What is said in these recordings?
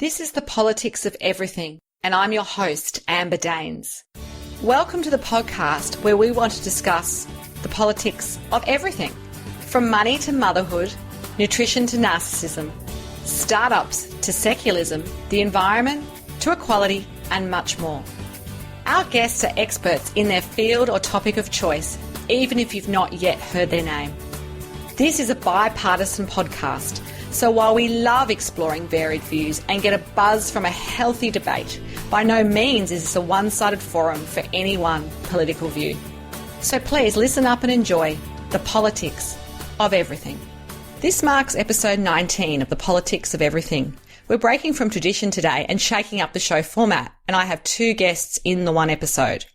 This is the Politics of Everything, and I'm your host, Amber Daines. Welcome to the podcast where we want to discuss the politics of everything, from money to motherhood, nutrition to narcissism, startups to secularism, the environment to equality, and much more. Our guests are experts in their field or topic of choice, even if you've not yet heard their name. This is a bipartisan podcast, so while we love exploring varied views and get a buzz from a healthy debate, by no means is this a one-sided forum for any one political view. So please listen up and enjoy the politics of everything. This marks episode 19 of the Politics of Everything. We're breaking from tradition today and shaking up the show format, and I have two guests in the one episode.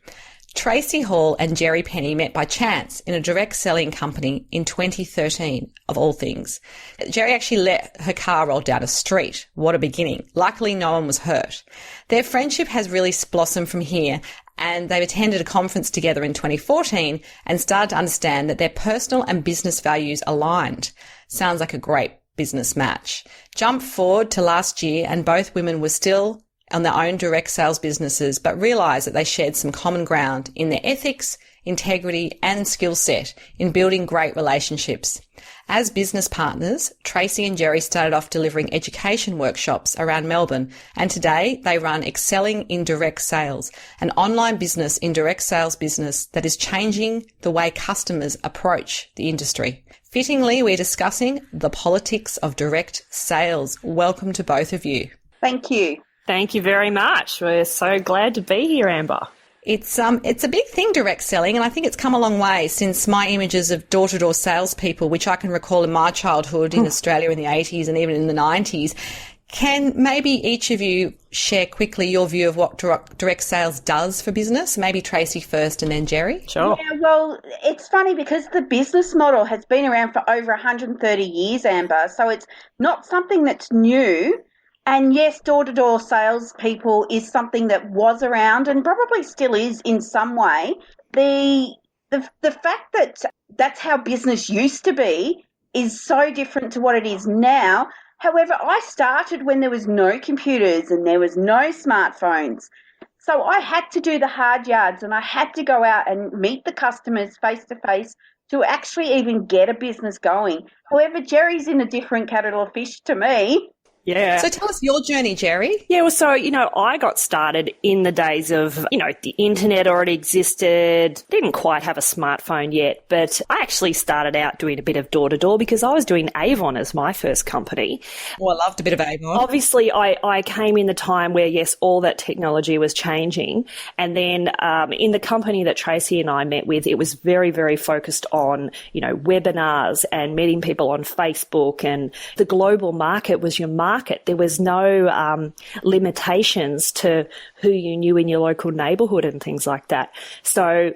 Tracey Hall and Jerry Penny met by chance in a direct selling company in 2013, of all things. Jerry actually let her car roll down a street. What a beginning. Luckily, no one was hurt. Their friendship has really blossomed from here, and they've attended a conference together in 2014 and started to understand that their personal and business values aligned. Sounds like a great business match. Jump forward to last year, and both women were still on their own direct sales businesses, but realised that they shared some common ground in their ethics, integrity and skill set in building great relationships. As business partners, Tracey and Jerry started off delivering education workshops around Melbourne, and today they run Excelling in Direct Sales, an online business in direct sales business that is changing the way customers approach the industry. Fittingly, we're discussing the politics of direct sales. Welcome to both of you. Thank you. Thank you very much. We're so glad to be here, Amber. It's a big thing, direct selling, and I think it's come a long way since my images of door-to-door salespeople, which I can recall in my childhood in Australia in the 80s and even in the 90s. Can maybe each of you share quickly your view of what direct sales does for business? Maybe Tracey first and then Jerry. Sure. Yeah, well, it's funny because the business model has been around for over 130 years, Amber, so it's not something that's new. And yes, door-to-door salespeople is something that was around and probably still is in some way. The fact that that's how business used to be is so different to what it is now. However, I started when there was no computers and there was no smartphones. So I had to do the hard yards and I had to go out and meet the customers face-to-face to actually even get a business going. However, Jerry's in a different kettle of fish to me. Yeah. So tell us your journey, Jerry. Yeah, well, so, I got started in the days of, the internet already existed, didn't quite have a smartphone yet, but I actually started out doing a bit of door-to-door because I was doing Avon as my first company. Well, I loved a bit of Avon. Obviously, I came in the time where, yes, all that technology was changing. And then in the company that Tracey and I met with, it was very, very focused on, webinars and meeting people on Facebook, and the global market was your market. There was no limitations to who you knew in your local neighbourhood and things like that. So,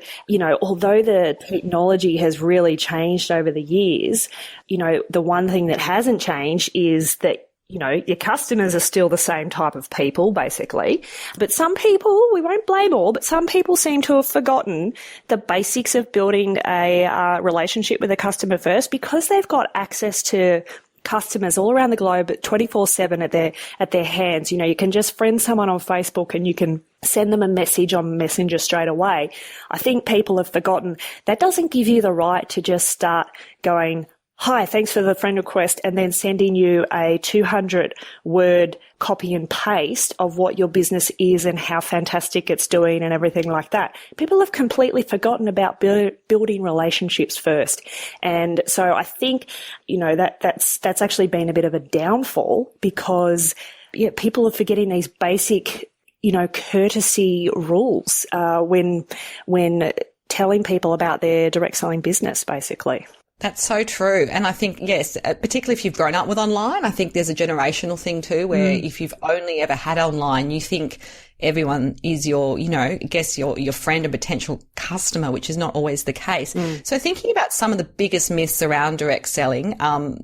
although the technology has really changed over the years, the one thing that hasn't changed is that your customers are still the same type of people, basically. But some people, we won't blame all, but some people seem to have forgotten the basics of building a relationship with a customer first, because they've got access to customers all around the globe 24/7 at their hands. You can just friend someone on Facebook and you can send them a message on Messenger straight away. I think people have forgotten that doesn't give you the right to just start going, "Hi, thanks for the friend request," and then sending you a 200-word copy and paste of what your business is and how fantastic it's doing and everything like that. People have completely forgotten about building relationships first. And so I think, that's actually been a bit of a downfall because people are forgetting these basic, courtesy rules when telling people about their direct selling business, basically. That's so true. And I think, yes, particularly if you've grown up with online, I think there's a generational thing too, where if you've only ever had online, you think everyone is your, I guess your friend and potential customer, which is not always the case. So thinking about some of the biggest myths around direct selling,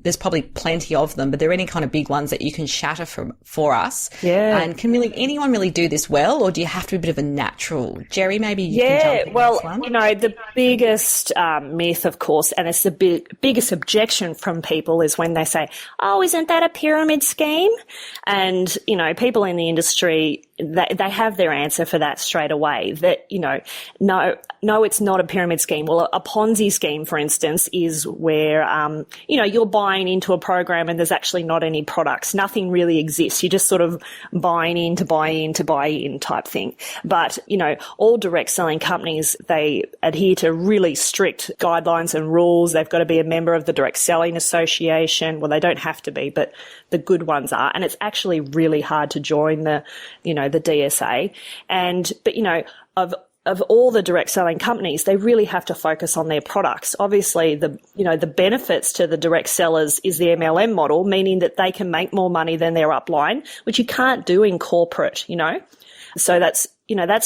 there's probably plenty of them, but are there any kind of big ones that you can shatter for us? Yeah. And can anyone really do this well, or do you have to be a bit of a natural? Jerry, maybe you can jump in on this one. The biggest myth, of course, and it's the biggest objection from people is when they say, oh, isn't that a pyramid scheme? And, people in the industry, they have their answer for that straight away, that, no, it's not a pyramid scheme. Well, a Ponzi scheme, for instance, is where, you're buying into a program and there's actually not any products. Nothing really exists. You're just sort of buying in to buy in to buy in type thing. But, all direct selling companies, they adhere to really strict guidelines and rules. They've got to be a member of the Direct Selling Association. Well, they don't have to be, but the good ones are. And it's actually really hard to join the DSA. Of all the direct selling companies, they really have to focus on their products. Obviously, the benefits to the direct sellers is the MLM model, meaning that they can make more money than their upline, which you can't do in corporate, So that's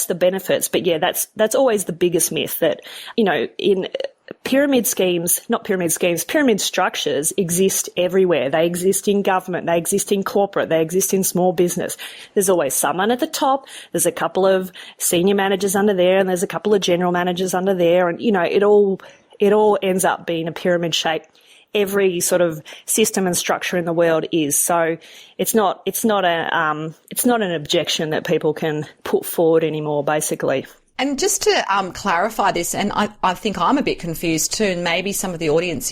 the benefits. But yeah, that's always the biggest myth that, in pyramid structures exist everywhere. They exist in government, they exist in corporate, they exist in small business. There's always someone at the top, there's a couple of senior managers under there, and there's a couple of general managers under there, and it all ends up being a pyramid shape. Every sort of system and structure in the world is. So it's not an objection that people can put forward anymore, basically. And just to clarify this, and I think I'm a bit confused too, and maybe some of the audience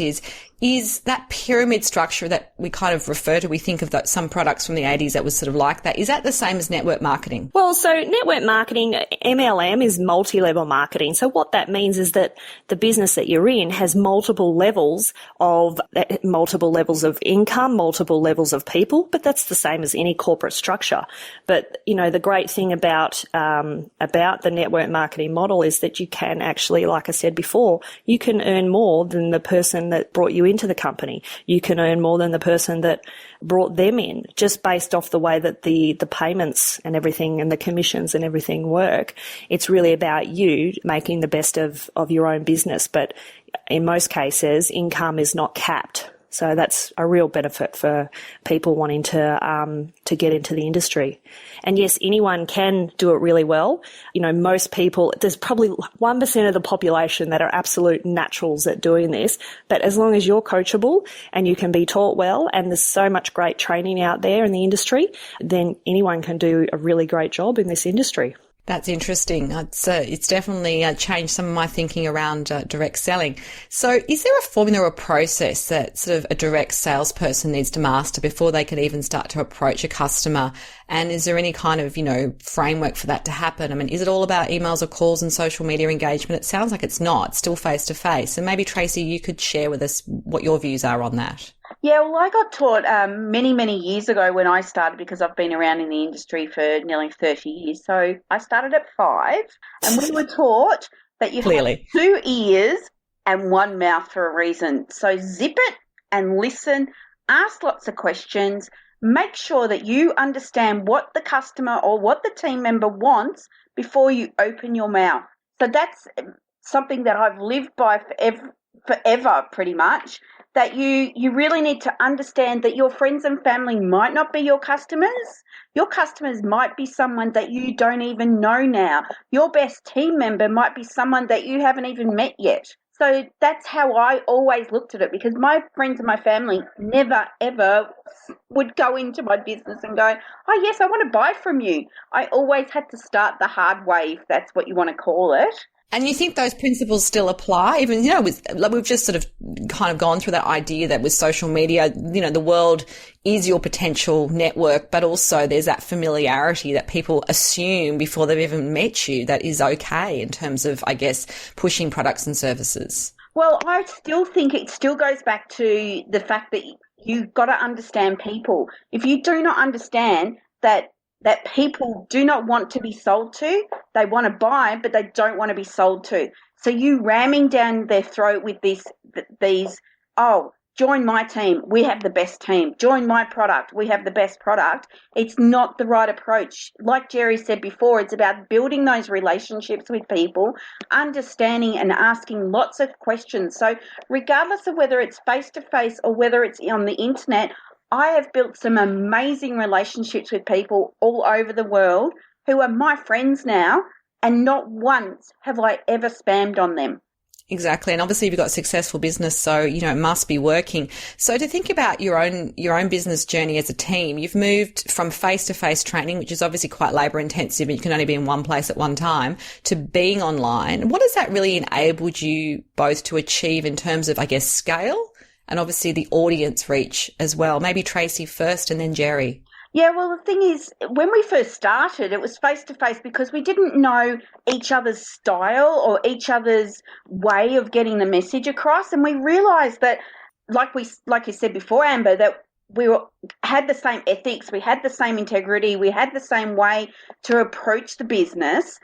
is that pyramid structure that we kind of refer to, we think of some products from the 80s that was sort of like that. Is that the same as network marketing? Well, so network marketing, MLM, is multi-level marketing. So what that means is that the business that you're in has multiple levels of income, multiple levels of people, but that's the same as any corporate structure. But, the great thing about the network marketing model is that you can actually, like I said before, you can earn more than the person that brought you into the company. You can earn more than the person that brought them in, just based off the way that the payments and everything and the commissions and everything work. It's really about you making the best of your own business. But in most cases, income is not capped. So that's a real benefit for people wanting to get into the industry. And yes, anyone can do it really well. Most people, there's probably 1% of the population that are absolute naturals at doing this. But as long as you're coachable and you can be taught well, and there's so much great training out there in the industry, then anyone can do a really great job in this industry. That's interesting. It's definitely changed some of my thinking around direct selling. So is there a formula or a process that sort of a direct salesperson needs to master before they can even start to approach a customer? And is there any kind of, framework for that to happen? I mean, is it all about emails or calls and social media engagement? It sounds like it's not. It's still face to face. So maybe, Tracey, you could share with us what your views are on that. Yeah, well, I got taught many, many years ago when I started, because I've been around in the industry for nearly 30 years. So I started at 5, and we were taught that you have 2 ears and 1 mouth for a reason. So zip it and listen, ask lots of questions, make sure that you understand what the customer or what the team member wants before you open your mouth. So that's something that I've lived by forever pretty much. That you really need to understand that your friends and family might not be your customers. Your customers might be someone that you don't even know now. Your best team member might be someone that you haven't even met yet. So that's how I always looked at it, because my friends and my family never, ever would go into my business and go, oh, yes, I want to buy from you. I always had to start the hard way, if that's what you want to call it. And you think those principles still apply? Even, we've just sort of kind of gone through that idea that with social media, the world is your potential network, but also there's that familiarity that people assume before they've even met you that is okay in terms of, I guess, pushing products and services. Well, I still think it still goes back to the fact that you've got to understand people. If you do not understand that people do not want to be sold to, they want to buy, but they don't want to be sold to. So you ramming down their throat with these, join my team, we have the best team. Join my product, we have the best product. It's not the right approach. Like Jerry said before, it's about building those relationships with people, understanding and asking lots of questions. So regardless of whether it's face-to-face or whether it's on the internet, I have built some amazing relationships with people all over the world who are my friends now, and not once have I ever spammed on them. Exactly. And obviously you've got a successful business, so, it must be working. So to think about your own business journey as a team, you've moved from face-to-face training, which is obviously quite labour intensive and you can only be in one place at one time, to being online. What has that really enabled you both to achieve in terms of, I guess, scale and obviously the audience reach as well? Maybe Tracey first and then Jerry. Yeah, well, the thing is, when we first started, it was face-to-face because we didn't know each other's style or each other's way of getting the message across. And we realised that, like you said before, Amber, that had the same ethics, we had the same integrity, we had the same way to approach the business.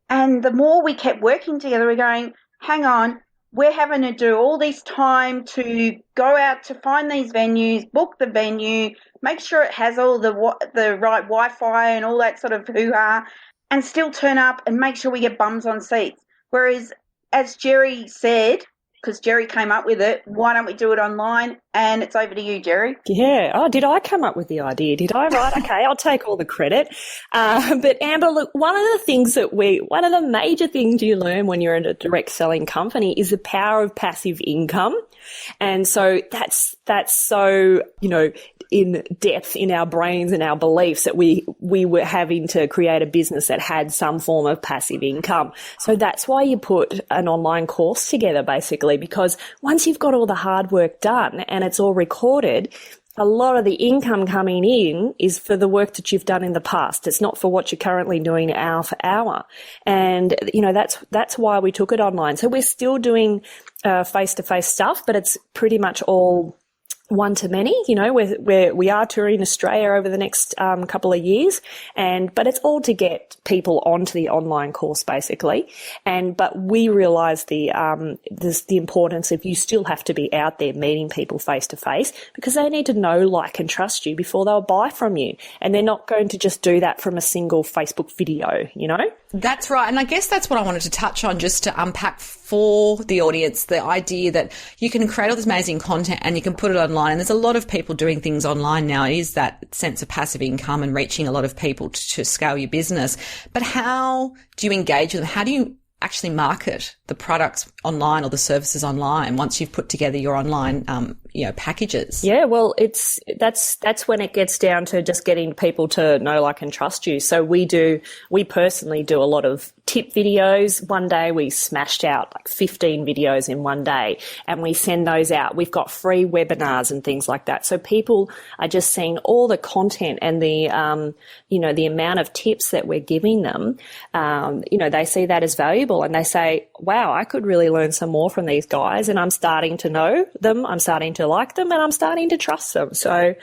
And the more we kept working together, we're going, hang on, we're having to do all this time to go out to find these venues, book the venue, make sure it has all the right Wi-Fi and all that sort of hoo-ha, and still turn up and make sure we get bums on seats. Whereas, as Jerry said, because Jerry came up with it, why don't we do it online? And it's over to you, Jerry. Yeah. Oh, did I come up with the idea? Did I? Right. Okay. I'll take all the credit. But Amber, look, one of the major things you learn when you're in a direct selling company is the power of passive income. And so that's so, in depth in our brains and our beliefs that we were having to create a business that had some form of passive income. So that's why you put an online course together, basically, because once you've got all the hard work done and it's all recorded, a lot of the income coming in is for the work that you've done in the past. It's not for what you're currently doing hour for hour. And, that's why we took it online. So we're still doing face-to-face stuff, but it's pretty much all one to many. We are touring Australia over the next couple of years, but it's all to get people onto the online course, basically. But we realise the importance of you still have to be out there meeting people face to face, because they need to know, like, and trust you before they'll buy from you, and they're not going to just do that from a single Facebook video. That's right. And I guess that's what I wanted to touch on, just to unpack for the audience, the idea that you can create all this amazing content and you can put it online. And there's a lot of people doing things online now. It is that sense of passive income and reaching a lot of people to scale your business. But how do you engage with them? How do you actually market the products online or the services online once you've put together your online packages? Yeah, well, that's when it gets down to just getting people to know, like, and trust you. So we personally do a lot of tip videos. One day we smashed out like 15 videos in one day, and we send those out. We've got free webinars and things like that. So people are just seeing all the content and the amount of tips that we're giving them. They see that as valuable, and they say, wow, I could really learn some more from these guys, and I'm starting to know them, I'm starting to like them, and I'm starting to trust them. So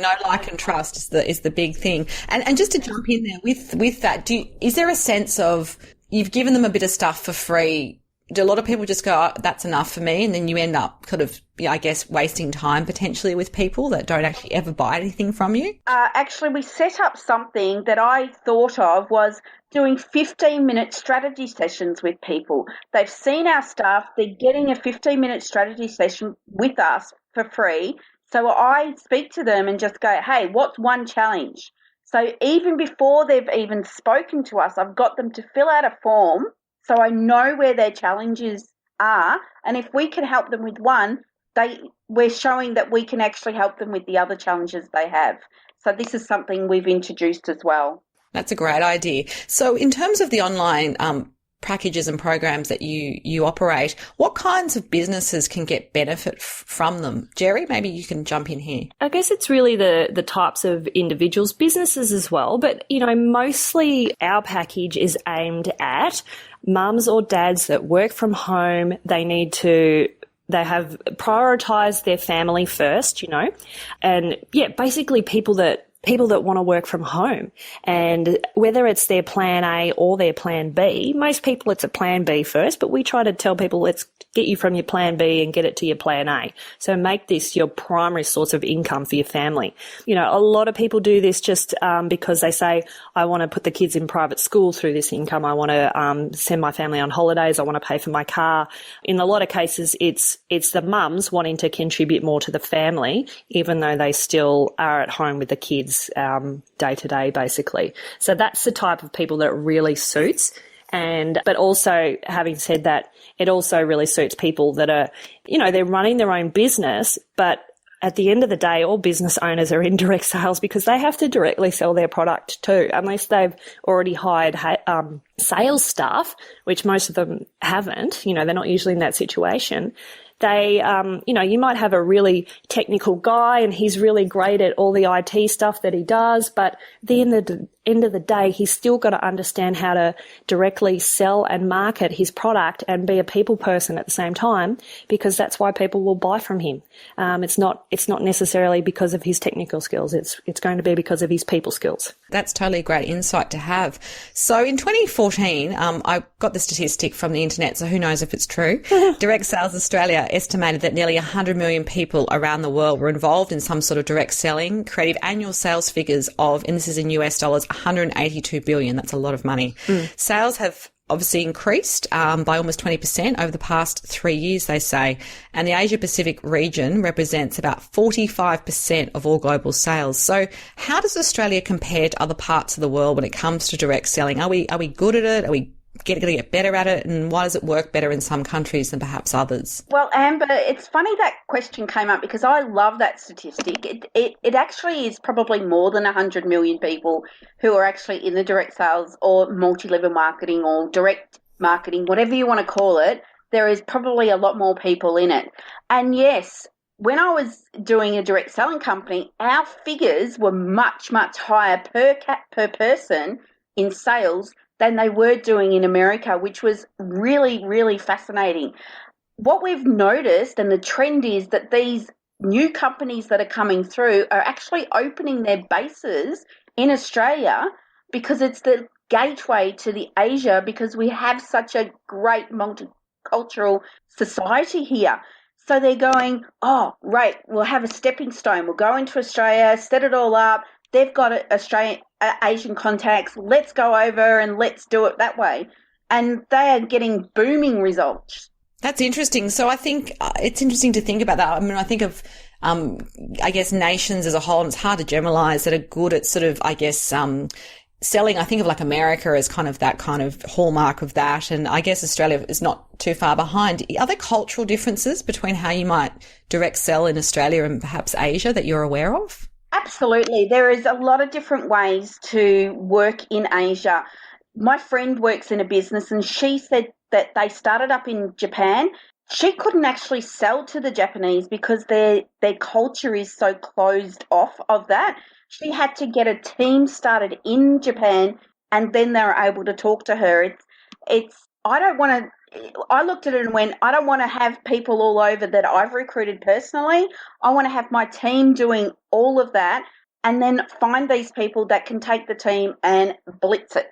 know, like, and trust is the big thing. And just to jump in there with that, is there a sense of you've given them a bit of stuff for free? Do a lot of people just go, oh, that's enough for me, and then you end up kind of, I guess, wasting time potentially with people that don't actually ever buy anything from you? Actually, we set up something that I thought of was doing 15-minute strategy sessions with people. They've seen our stuff. They're getting a 15-minute strategy session with us for free. So I speak to them and just go, hey, what's one challenge? So even before they've even spoken to us, I've got them to fill out a form so I know where their challenges are. And if we can help them with one, we're showing that we can actually help them with the other challenges they have. So this is something we've introduced as well. That's a great idea. So in terms of the online packages and programs that you operate, what kinds of businesses can get benefit from them? Jerry, maybe you can jump in here. I guess it's really the types of individuals, businesses as well. But, mostly our package is aimed at mums or dads that work from home. They have prioritized their family first, and basically people that people that want to work from home. And whether it's their plan A or their plan B, most people it's a plan B first, but we try to tell people, let's get you from your plan B and get it to your plan A. So make this your primary source of income for your family. You know, a lot of people do this just because they say, I want to put the kids in private school through this income. I want to send my family on holidays. I want to pay for my car. In a lot of cases, it's the mums wanting to contribute more to the family, even though they still are at home with the kids day to day, basically. So that's the type of people that it really suits. But also, having said that, it also really suits people that are, you know, they're running their own business, but at the end of the day, all business owners are in direct sales because they have to directly sell their product too, unless they've already hired sales staff, which most of them haven't. You know, they're not usually in that situation. They, you know, you might have a really technical guy and he's really great at all the IT stuff that he does, but at the end of the day, he's still got to understand how to directly sell and market his product and be a people person at the same time, because that's why people will buy from him. It's not necessarily because of his technical skills. It's going to be because of his people skills. That's totally a great insight to have. So in 2014, I got the statistic from the internet, so who knows if it's true. Direct Sales Australia estimated that nearly 100 million people around the world were involved in some sort of direct selling, creative annual sales figures of, and this is in US dollars, 182 billion. That's a lot of money. Sales have obviously increased by almost 20% over the past 3 years, they say. And the Asia Pacific region represents about 45% of all global sales. So how does Australia compare to other parts of the world when it comes to direct selling? Are we good at it? Are we going to get better at it? And why does it work better in some countries than perhaps others? Well, Amber, it's funny that question came up because I love that statistic. It actually is probably more than 100 million people who are actually in the direct sales or multi-level marketing or direct marketing, whatever you want to call it. There is probably a lot more people in it. And yes, when I was doing a direct selling company, our figures were much, much higher per person in sales than they were doing in America, which was really, really fascinating. What we've noticed, and the trend is that these new companies that are coming through are actually opening their bases in Australia because it's the gateway to the Asia, because we have such a great multicultural society here. So they're going, oh, right, we'll have a stepping stone. We'll go into Australia, set it all up. They've got Australian, Asian contacts. Let's go over and let's do it that way. And they are getting booming results. That's interesting. So I think it's interesting to think about that. I mean, I think of, I guess, nations as a whole, and it's hard to generalize, that are good at sort of, I guess, selling. I think of like America as kind of that kind of hallmark of that. And I guess Australia is not too far behind. Are there cultural differences between how you might direct sell in Australia and perhaps Asia that you're aware of? Absolutely. There is a lot of different ways to work in Asia. My friend works in a business and she said that they started up in Japan. She couldn't actually sell to the Japanese because their culture is so closed off of that. She had to get a team started in Japan and then they were able to talk to her. I looked at it and went, I don't want to have people all over that I've recruited personally. I want to have my team doing all of that and then find these people that can take the team and blitz it.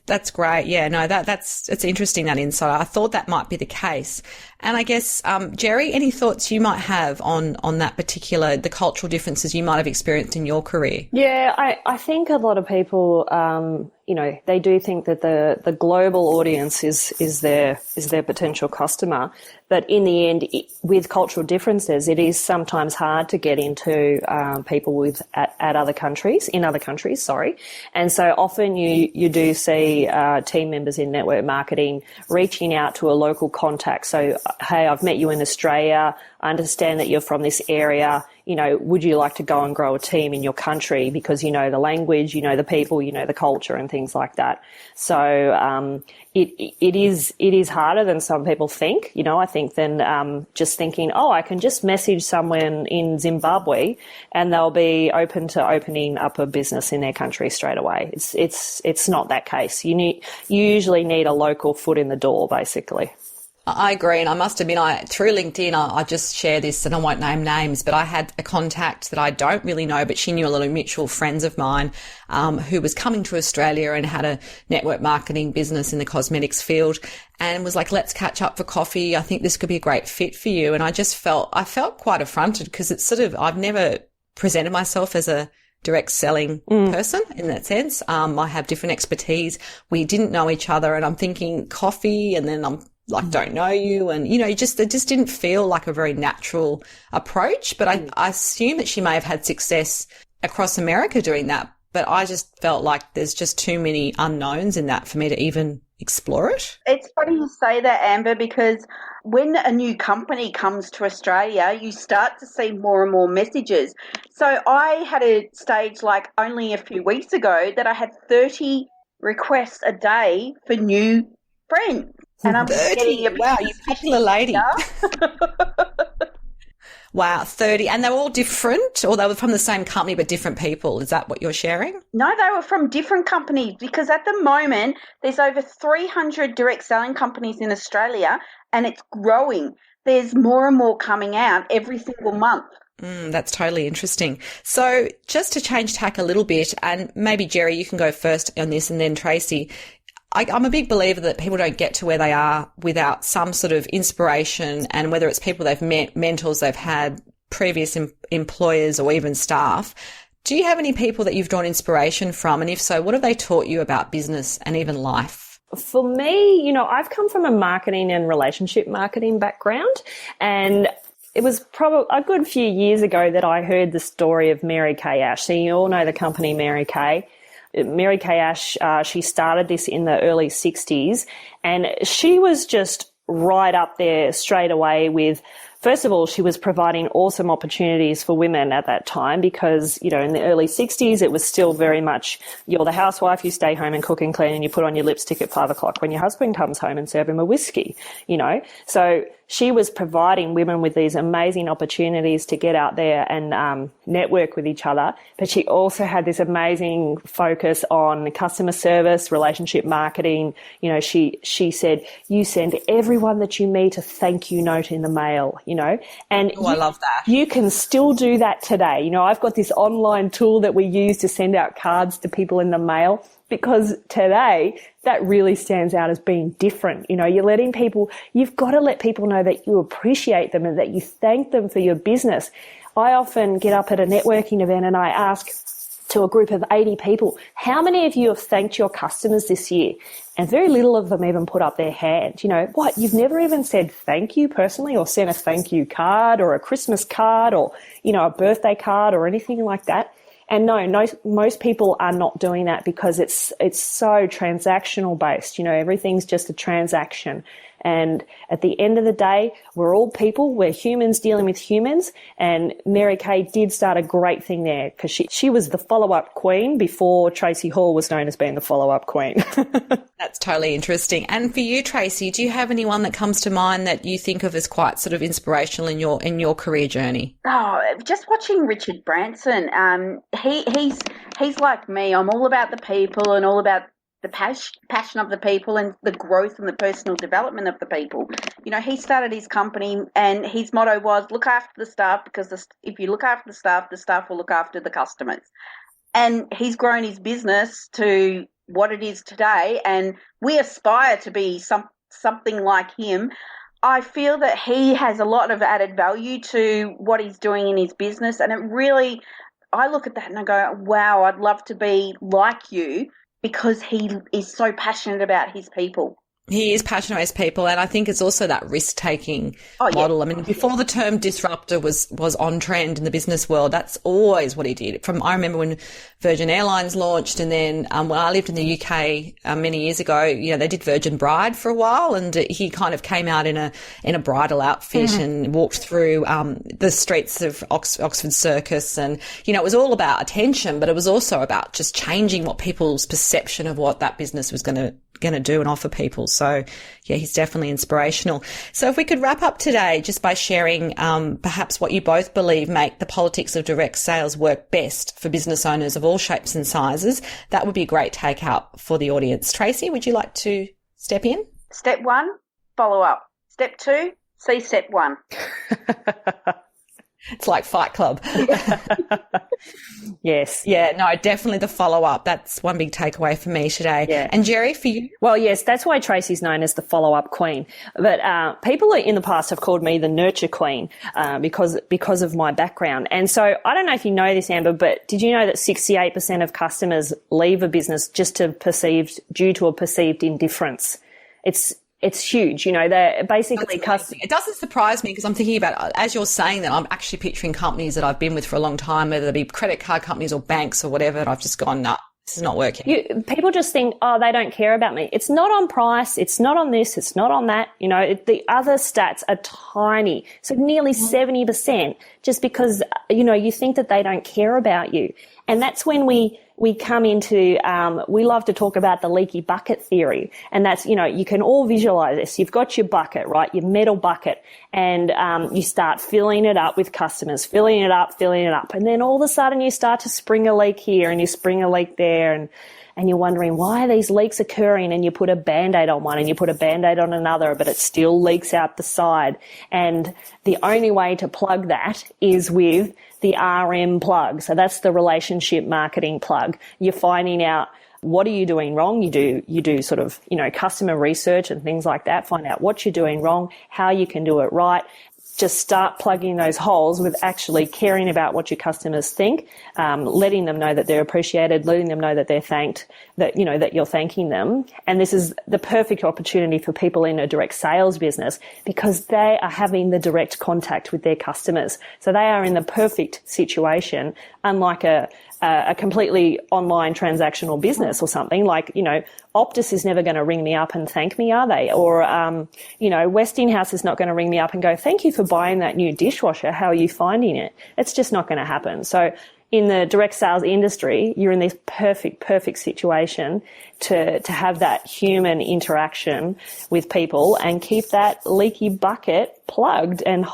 That's great. Yeah, no, it's interesting, that insight. I thought that might be the case. And I guess, Jerry, any thoughts you might have on that particular, the cultural differences you might have experienced in your career? Yeah, I think a lot of people, they do think that the global audience is their potential customer. But in the end, with cultural differences, it is sometimes hard to get into people at other countries, sorry. And so often you do see team members in network marketing reaching out to a local contact. So, hey, I've met you in Australia. I understand that you're from this area. Would you like to go and grow a team in your country because you know the language, you know the people, you know the culture and things like that. So it is harder than some people think. I think than just thinking, oh, I can just message someone in Zimbabwe and they'll be open to opening up a business in their country straight away. It's not that case. You usually need a local foot in the door, basically. I agree, and I must admit, through LinkedIn, I just share this, and I won't name names, but I had a contact that I don't really know, but she knew a lot of mutual friends of mine who was coming to Australia and had a network marketing business in the cosmetics field, and was like, let's catch up for coffee. I think this could be a great fit for you. And I felt quite affronted because it's sort of, I've never presented myself as a direct selling person in that sense. I have different expertise. We didn't know each other, and I'm thinking coffee, and then I'm like, don't know you. And, it just didn't feel like a very natural approach. But I assume that she may have had success across America doing that. But I just felt like there's just too many unknowns in that for me to even explore it. It's funny you say that, Amber, because when a new company comes to Australia, you start to see more and more messages. So I had a stage like only a few weeks ago that I had 30 requests a day for new friends. And I'm 30. Wow, you popular lady. Wow, 30. And they were all different, or they were from the same company but different people? Is that what you're sharing? No, they were from different companies, because at the moment there's over 300 direct selling companies in Australia, and it's growing. There's more and more coming out every single month. That's totally interesting. So just to change tack a little bit, and maybe Jerry, you can go first on this, and then Tracey. I'm a big believer that people don't get to where they are without some sort of inspiration, and whether it's people they've met, mentors they've had, previous employers, or even staff. Do you have any people that you've drawn inspiration from? And if so, what have they taught you about business and even life? For me, I've come from a marketing and relationship marketing background, and it was probably a good few years ago that I heard the story of Mary Kay Ash. So you all know the company Mary Kay. Mary Kay Ash, she started this in the early 60s, and she was just right up there straight away with, first of all, she was providing awesome opportunities for women at that time because, in the early 60s, it was still very much, you're the housewife, you stay home and cook and clean, and you put on your lipstick at 5 o'clock when your husband comes home and serve him a whiskey, So she was providing women with these amazing opportunities to get out there and network with each other. But she also had this amazing focus on customer service, relationship marketing. She said, you send everyone that you meet a thank you note in the mail, And I love that. You can still do that today. I've got this online tool that we use to send out cards to people in the mail, because today that really stands out as being different. You've got to let people know that you appreciate them and that you thank them for your business. I often get up at a networking event and I ask to a group of 80 people, how many of you have thanked your customers this year? And very little of them even put up their hand. What? You've never even said thank you personally, or sent a thank you card or a Christmas card, or, a birthday card or anything like that? And no, most people are not doing that because it's so transactional based. Everything's just a transaction. And at the end of the day, we're all people. We're humans dealing with humans. And Mary Kay did start a great thing there, because she was the follow-up queen before Tracey Hall was known as being the follow-up queen. That's totally interesting. And for you, Tracey, do you have anyone that comes to mind that you think of as quite sort of inspirational in your career journey? Oh, just watching Richard Branson. He's like me. I'm all about the people and all about the passion of the people and the growth and the personal development of the people. He started his company, and his motto was look after the staff, because if you look after the staff will look after the customers. And he's grown his business to what it is today, and we aspire to be something like him. I feel that he has a lot of added value to what he's doing in his business, and I look at that and I go, wow, I'd love to be like you, because he is so passionate about his people. He is passionate about his people, and I think it's also that risk-taking model. I mean, before the term disruptor was on trend in the business world, that's always what he did. I remember when Virgin Airlines launched, and then when I lived in the UK many years ago, they did Virgin Bride for a while, and he kind of came out in a bridal outfit and walked through the streets of Oxford Circus, and it was all about attention, but it was also about just changing what people's perception of what that business was going to do and offer people. So yeah, he's definitely inspirational. So if we could wrap up today just by sharing perhaps what you both believe make the politics of direct sales work best for business owners of all shapes and sizes, that would be a great takeout for the audience. Tracey, would you like to step in? Step 1, follow up. Step 2, see step 1. It's like Fight Club. Yes. Yeah, no, definitely the follow-up. That's one big takeaway for me today. Yeah. And Jerry, for you? Well, yes, that's why Tracey's known as the follow-up queen. But people in the past have called me the nurture queen because of my background. And so I don't know if you know this, Amber, but did you know that 68% of customers leave a business just due to a perceived indifference? It's huge. You know, they're basically customers. It doesn't surprise me because I'm thinking about, as you're saying that, I'm actually picturing companies that I've been with for a long time, whether they be credit card companies or banks or whatever, and I've just gone, nah, this is not working. People just think, oh, they don't care about me. It's not on price. It's not on this. It's not on that. You know, the other stats are tiny. So nearly 70% just because, you know, you think that they don't care about you. And that's when we come into, we love to talk about the leaky bucket theory. And that's, you know, you can all visualize this. You've got your bucket, right? Your metal bucket. And you start filling it up with customers, filling it up. And then all of a sudden you start to spring a leak here and you spring a leak there. And you're wondering, why are these leaks occurring? And you put a Band-Aid on one and you put a Band-Aid on another, but it still leaks out the side. And the only way to plug that is with the RM plug. So that's the relationship marketing plug. You're finding out, what are you doing wrong? You do sort of, you know, customer research and things like that. Find out what you're doing wrong, how you can do it right. Just start plugging those holes with actually caring about what your customers think, letting them know that they're appreciated, letting them know that they're thanked, that, you know, that you're thanking them. And this is the perfect opportunity for people in a direct sales business because they are having the direct contact with their customers. So they are in the perfect situation, unlike a completely online transactional business or something like, you know, Optus is never going to ring me up and thank me, are they? Or, you know, Westinghouse is not going to ring me up and go, thank you for buying that new dishwasher. How are you finding it? It's just not going to happen. So in the direct sales industry, you're in this perfect situation to have that human interaction with people and keep that leaky bucket plugged and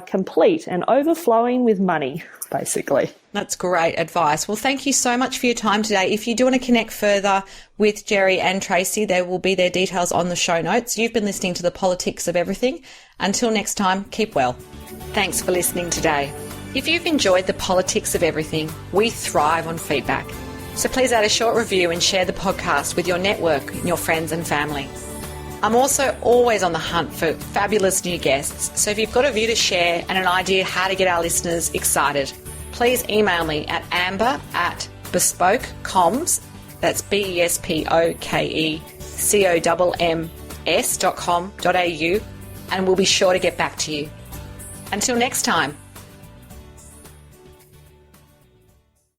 complete and overflowing with money, basically. That's great advice. Well, thank you so much for your time today. If you do want to connect further with Jerry and Tracey, there will be their details on the show notes. You've been listening to The Politics of Everything. Until next time, keep well. Thanks for listening today. If you've enjoyed The Politics of Everything, we thrive on feedback. So please add a short review and share the podcast with your network and your friends and family. I'm also always on the hunt for fabulous new guests. So if you've got a view to share and an idea how to get our listeners excited, please email me at amber@bespokecomms, that's BESPOKECOMMS.com.au, and we'll be sure to get back to you. Until next time.